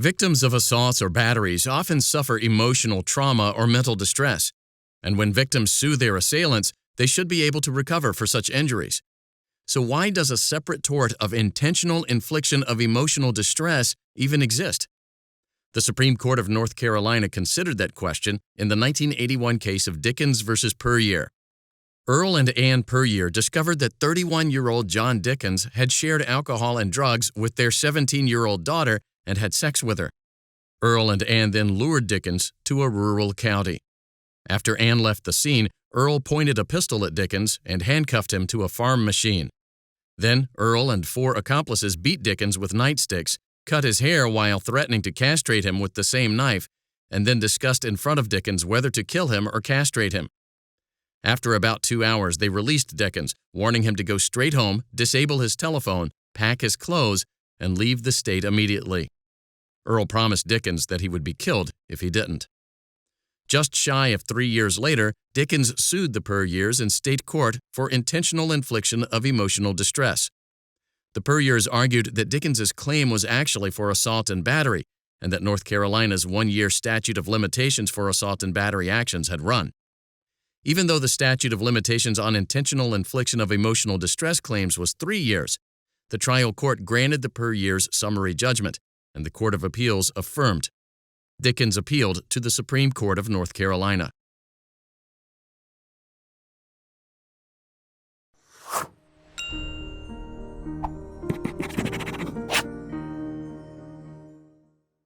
Victims of assaults or batteries often suffer emotional trauma or mental distress, and when victims sue their assailants, they should be able to recover for such injuries. So why does a separate tort of intentional infliction of emotional distress even exist? The Supreme Court of North Carolina considered that question in the 1981 case of Dickens v. Puryear. Earl and Ann Puryear discovered that 31-year-old John Dickens had shared alcohol and drugs with their 17-year-old daughter and had sex with her. Earl and Ann then lured Dickens to a rural county. After Ann left the scene, Earl pointed a pistol at Dickens and handcuffed him to a farm machine. Then Earl and 4 accomplices beat Dickens with nightsticks, cut his hair while threatening to castrate him with the same knife, and then discussed in front of Dickens whether to kill him or castrate him. After about 2 hours, they released Dickens, warning him to go straight home, disable his telephone, pack his clothes, and leave the state immediately. Earl promised Dickens that he would be killed if he didn't. Just shy of 3 years later, Dickens sued the Puryears in state court for intentional infliction of emotional distress. The Puryears argued that Dickens's claim was actually for assault and battery, and that North Carolina's 1-year statute of limitations for assault and battery actions had run. Even though the statute of limitations on intentional infliction of emotional distress claims was 3 years, the trial court granted the Puryears summary judgment, and the Court of Appeals affirmed. Dickens appealed to the Supreme Court of North Carolina.